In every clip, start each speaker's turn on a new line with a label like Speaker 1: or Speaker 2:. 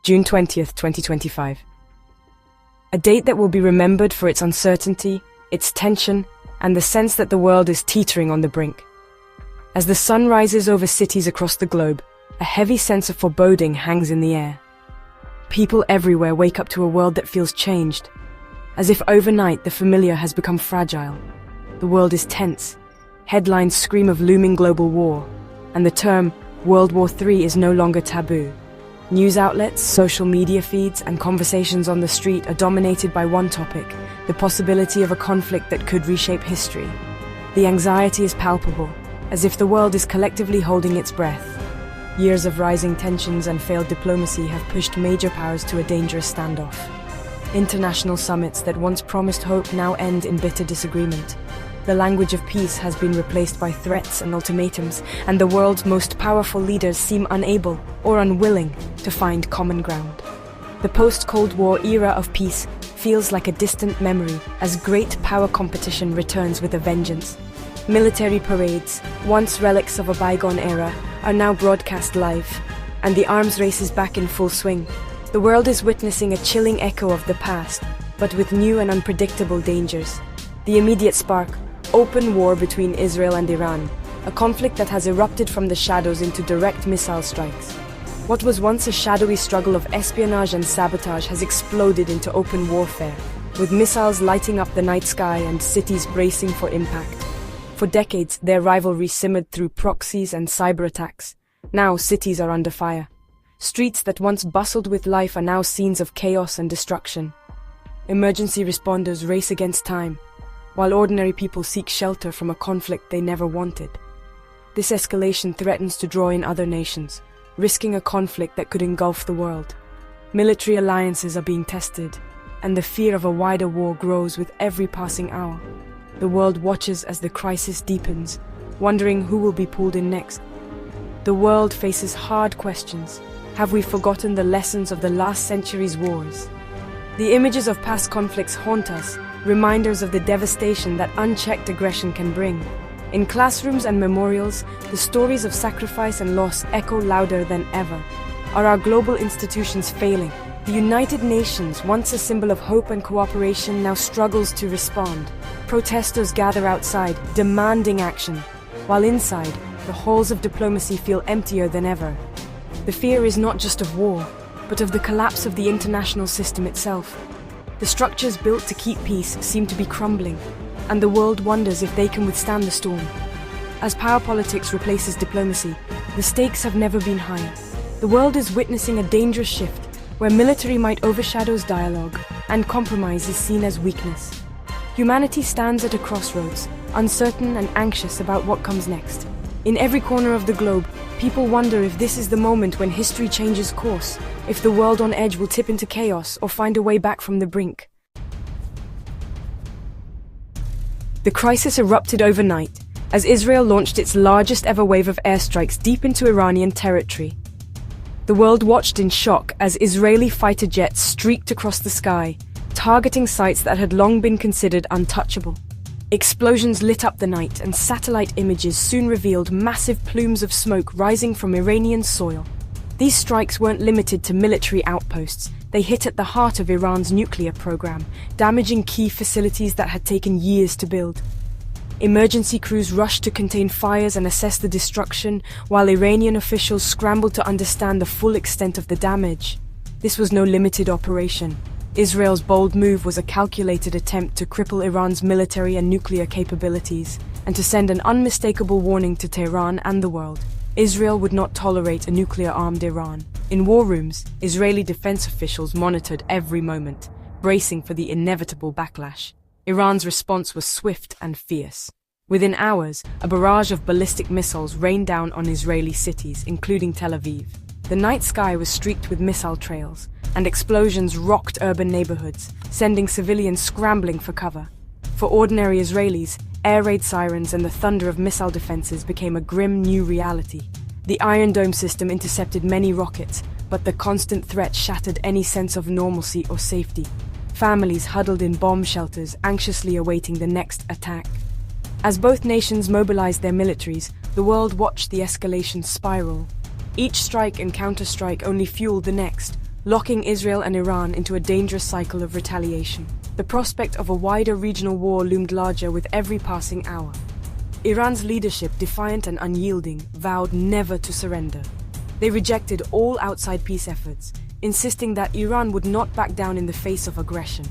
Speaker 1: June 20th, 2025. A date that will be remembered for its uncertainty, its tension, and the sense that the world is teetering on the brink. As the sun rises over cities across the globe, a heavy sense of foreboding hangs in the air. People everywhere wake up to a world that feels changed, as if overnight the familiar has become fragile. The world is tense. Headlines scream of looming global war, and the term World War III is no longer taboo. News outlets, social media feeds, and conversations on the street are dominated by one topic: the possibility of a conflict that could reshape history. The anxiety is palpable, as if the world is collectively holding its breath. Years of rising tensions and failed diplomacy have pushed major powers to a dangerous standoff. International summits that once promised hope now end in bitter disagreement. The language of peace has been replaced by threats and ultimatums, and the world's most powerful leaders seem unable or unwilling to find common ground. The post-Cold War era of peace feels like a distant memory as great power competition returns with a vengeance. Military parades, once relics of a bygone era, are now broadcast live, and the arms race is back in full swing. The world is witnessing a chilling echo of the past, but with new and unpredictable dangers. The immediate spark: open war between Israel and Iran, a conflict that has erupted from the shadows into direct missile strikes. What was once a shadowy struggle of espionage and sabotage has exploded into open warfare, with missiles lighting up the night sky and cities bracing for impact. For decades, their rivalry simmered through proxies and cyber attacks. Now cities are under fire. Streets that once bustled with life are now scenes of chaos and destruction. Emergency responders race against time, while ordinary people seek shelter from a conflict they never wanted. This escalation threatens to draw in other nations, risking a conflict that could engulf the world. Military alliances are being tested, and the fear of a wider war grows with every passing hour. The world watches as the crisis deepens, wondering who will be pulled in next. The world faces hard questions. Have we forgotten the lessons of the last century's wars? The images of past conflicts haunt us, reminders of the devastation that unchecked aggression can bring. In classrooms and memorials, the stories of sacrifice and loss echo louder than ever. Are our global institutions failing? The United Nations, once a symbol of hope and cooperation, now struggles to respond. Protesters gather outside, demanding action, while inside, the halls of diplomacy feel emptier than ever. The fear is not just of war, but of the collapse of the international system itself. The structures built to keep peace seem to be crumbling, and the world wonders if they can withstand the storm. As power politics replaces diplomacy, the stakes have never been higher. The world is witnessing a dangerous shift, where military might overshadows dialogue, and compromise is seen as weakness. Humanity stands at a crossroads, uncertain and anxious about what comes next. In every corner of the globe, people wonder if this is the moment when history changes course, if the world on edge will tip into chaos or find a way back from the brink. The crisis erupted overnight as Israel launched its largest ever wave of airstrikes deep into Iranian territory. The world watched in shock as Israeli fighter jets streaked across the sky, targeting sites that had long been considered untouchable. Explosions lit up the night, and satellite images soon revealed massive plumes of smoke rising from Iranian soil. These strikes weren't limited to military outposts. They hit at the heart of Iran's nuclear program, damaging key facilities that had taken years to build. Emergency crews rushed to contain fires and assess the destruction, while Iranian officials scrambled to understand the full extent of the damage. This was no limited operation. Israel's bold move was a calculated attempt to cripple Iran's military and nuclear capabilities, and to send an unmistakable warning to Tehran and the world. Israel would not tolerate a nuclear-armed Iran. In war rooms, Israeli defense officials monitored every moment, bracing for the inevitable backlash. Iran's response was swift and fierce. Within hours, a barrage of ballistic missiles rained down on Israeli cities, including Tel Aviv. The night sky was streaked with missile trails, and explosions rocked urban neighborhoods, sending civilians scrambling for cover. For ordinary Israelis, air raid sirens and the thunder of missile defenses became a grim new reality. The Iron Dome system intercepted many rockets, but the constant threat shattered any sense of normalcy or safety. Families huddled in bomb shelters, anxiously awaiting the next attack. As both nations mobilized their militaries, the world watched the escalation spiral. Each strike and counterstrike only fueled the next, locking Israel and Iran into a dangerous cycle of retaliation. The prospect of a wider regional war loomed larger with every passing hour. Iran's leadership, defiant and unyielding, vowed never to surrender. They rejected all outside peace efforts, insisting that Iran would not back down in the face of aggression.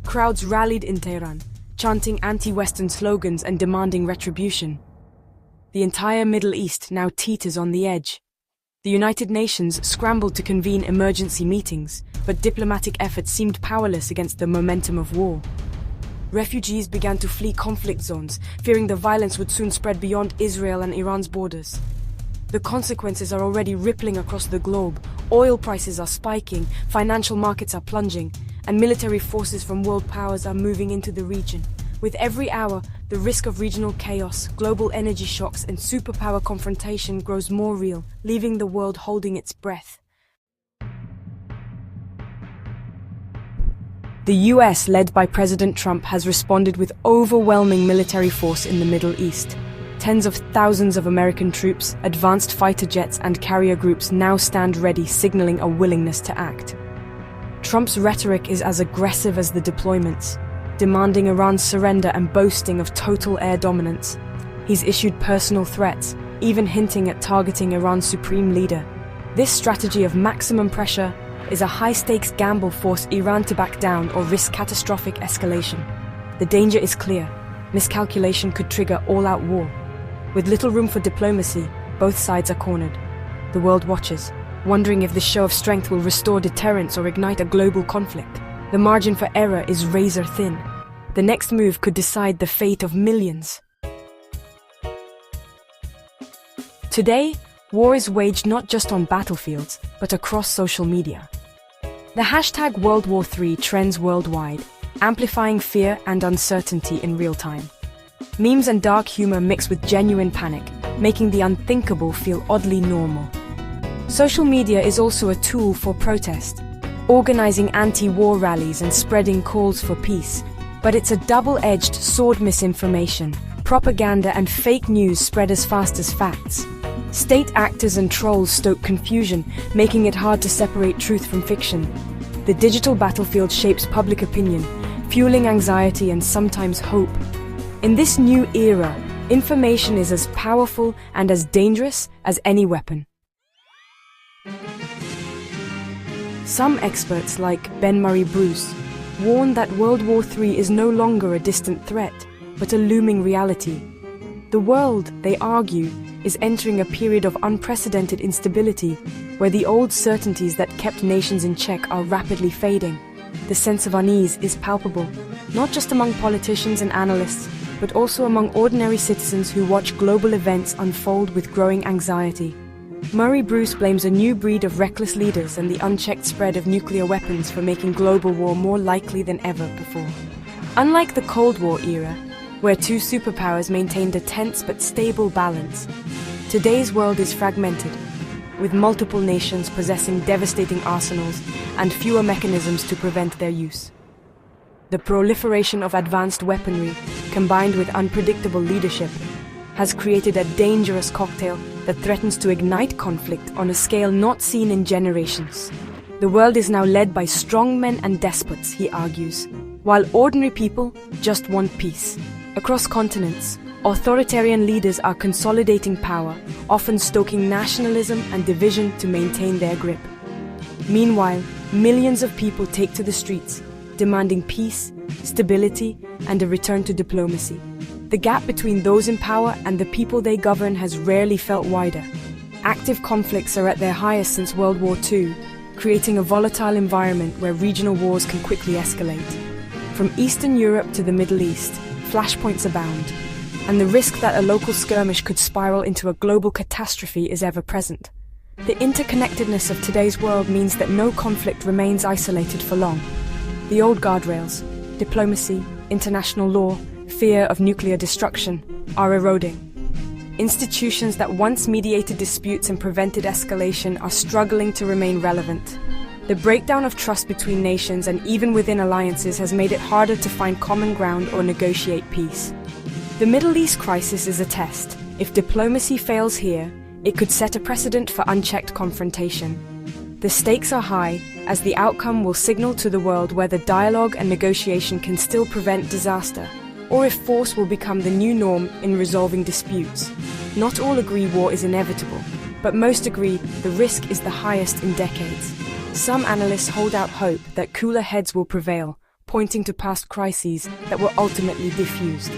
Speaker 1: Crowds rallied in Tehran, chanting anti-Western slogans and demanding retribution. The entire Middle East now teeters on the edge. The United Nations scrambled to convene emergency meetings, but diplomatic efforts seemed powerless against the momentum of war. Refugees began to flee conflict zones, fearing the violence would soon spread beyond Israel and Iran's borders. The consequences are already rippling across the globe. Oil prices are spiking, financial markets are plunging, and military forces from world powers are moving into the region. With every hour, the risk of regional chaos, global energy shocks, and superpower confrontation grows more real, leaving the world holding its breath. The US, led by President Trump, has responded with overwhelming military force in the Middle East. Tens of thousands of American troops, advanced fighter jets, and carrier groups now stand ready, signaling a willingness to act. Trump's rhetoric is as aggressive as the deployments, demanding Iran's surrender and boasting of total air dominance. He's issued personal threats, even hinting at targeting Iran's supreme leader. This strategy of maximum pressure is a high-stakes gamble, force Iran to back down or risk catastrophic escalation. The danger is clear. Miscalculation could trigger all-out war. With little room for diplomacy, both sides are cornered. The world watches, wondering if this show of strength will restore deterrence or ignite a global conflict. The margin for error is razor thin. The next move could decide the fate of millions. Today, war is waged not just on battlefields, but across social media. The hashtag World War III trends worldwide, amplifying fear and uncertainty in real time. Memes and dark humor mix with genuine panic, making the unthinkable feel oddly normal. Social media is also a tool for protest, organizing anti-war rallies and spreading calls for peace. But it's a double-edged sword. Misinformation, propaganda, and fake news spread as fast as facts. State actors and trolls stoke confusion, making it hard to separate truth from fiction. The digital battlefield shapes public opinion, fueling anxiety and sometimes hope. In this new era, information is as powerful and as dangerous as any weapon. Some experts, like Ben Murray Bruce, warn that World War III is no longer a distant threat, but a looming reality. The world, they argue, is entering a period of unprecedented instability, where the old certainties that kept nations in check are rapidly fading. The sense of unease is palpable, not just among politicians and analysts, but also among ordinary citizens who watch global events unfold with growing anxiety. Murray Bruce blames a new breed of reckless leaders and the unchecked spread of nuclear weapons for making global war more likely than ever before. Unlike the Cold War era, where two superpowers maintained a tense but stable balance, today's world is fragmented, with multiple nations possessing devastating arsenals and fewer mechanisms to prevent their use. The proliferation of advanced weaponry, combined with unpredictable leadership, has created a dangerous cocktail that threatens to ignite conflict on a scale not seen in generations. The world is now led by strongmen and despots, he argues, while ordinary people just want peace. Across continents, authoritarian leaders are consolidating power, often stoking nationalism and division to maintain their grip. Meanwhile, millions of people take to the streets, demanding peace, stability, and a return to diplomacy. The gap between those in power and the people they govern has rarely felt wider. Active conflicts are at their highest since World War II, creating a volatile environment where regional wars can quickly escalate. From Eastern Europe to the Middle East, flashpoints abound, and the risk that a local skirmish could spiral into a global catastrophe is ever present. The interconnectedness of today's world means that no conflict remains isolated for long. The old guardrails, diplomacy, international law, fear of nuclear destruction, are eroding. Institutions that once mediated disputes and prevented escalation are struggling to remain relevant. The breakdown of trust between nations and even within alliances has made it harder to find common ground or negotiate peace. The Middle East crisis is a test. If diplomacy fails here, it could set a precedent for unchecked confrontation. The stakes are high, as the outcome will signal to the world whether dialogue and negotiation can still prevent disaster, or if force will become the new norm in resolving disputes. Not all agree war is inevitable, but most agree the risk is the highest in decades. Some analysts hold out hope that cooler heads will prevail, pointing to past crises that were ultimately diffused.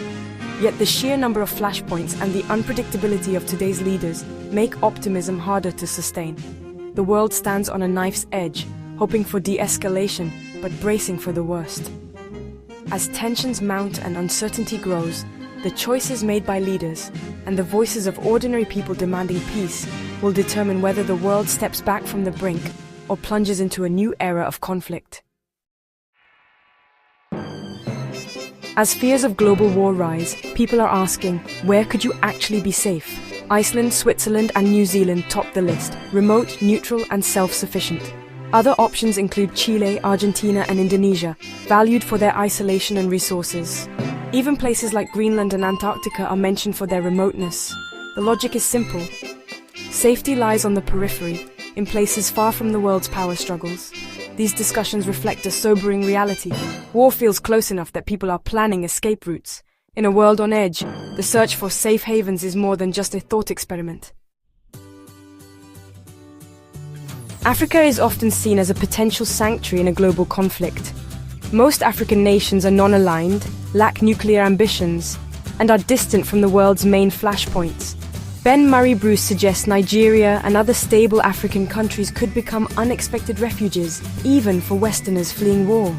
Speaker 1: Yet the sheer number of flashpoints and the unpredictability of today's leaders make optimism harder to sustain. The world stands on a knife's edge, hoping for de-escalation, but bracing for the worst. As tensions mount and uncertainty grows, the choices made by leaders and the voices of ordinary people demanding peace will determine whether the world steps back from the brink or plunges into a new era of conflict. As fears of global war rise, people are asking, where could you actually be safe? Iceland, Switzerland, and New Zealand top the list, remote, neutral, and self-sufficient. Other options include Chile, Argentina, and Indonesia, valued for their isolation and resources. Even places like Greenland and Antarctica are mentioned for their remoteness. The logic is simple. Safety lies on the periphery, in places far from the world's power struggles. These discussions reflect a sobering reality. War feels close enough that people are planning escape routes. In a world on edge, the search for safe havens is more than just a thought experiment. Africa is often seen as a potential sanctuary in a global conflict. Most African nations are non-aligned, lack nuclear ambitions, and are distant from the world's main flashpoints. Ben Murray Bruce suggests Nigeria and other stable African countries could become unexpected refuges, even for Westerners fleeing war.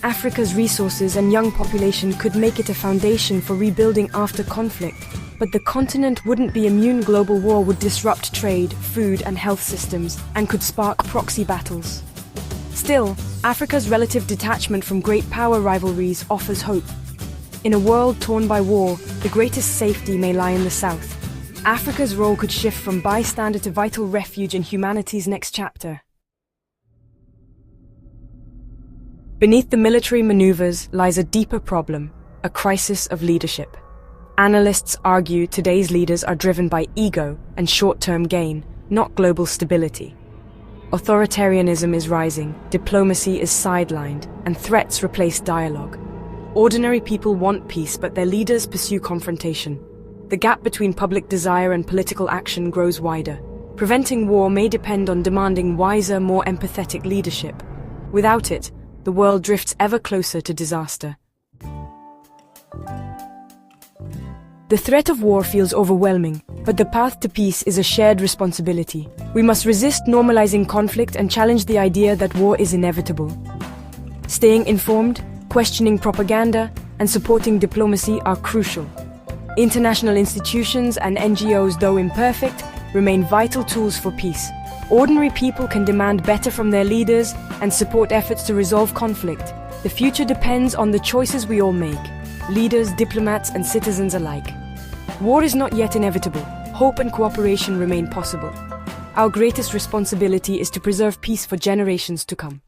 Speaker 1: Africa's resources and young population could make it a foundation for rebuilding after conflict, but the continent wouldn't be immune. Global war would disrupt trade, food, and health systems, and could spark proxy battles. Still, Africa's relative detachment from great power rivalries offers hope. In a world torn by war, the greatest safety may lie in the south. Africa's role could shift from bystander to vital refuge in humanity's next chapter. Beneath the military maneuvers lies a deeper problem, a crisis of leadership. Analysts argue today's leaders are driven by ego and short-term gain, not global stability. Authoritarianism is rising, diplomacy is sidelined, and threats replace dialogue. Ordinary people want peace, but their leaders pursue confrontation. The gap between public desire and political action grows wider. Preventing war may depend on demanding wiser, more empathetic leadership. Without it, the world drifts ever closer to disaster. The threat of war feels overwhelming, but the path to peace is a shared responsibility. We must resist normalizing conflict and challenge the idea that war is inevitable. Staying informed, questioning propaganda, and supporting diplomacy are crucial. International institutions and NGOs, though imperfect, remain vital tools for peace. Ordinary people can demand better from their leaders and support efforts to resolve conflict. The future depends on the choices we all make, leaders, diplomats, and citizens alike. War is not yet inevitable. Hope and cooperation remain possible. Our greatest responsibility is to preserve peace for generations to come.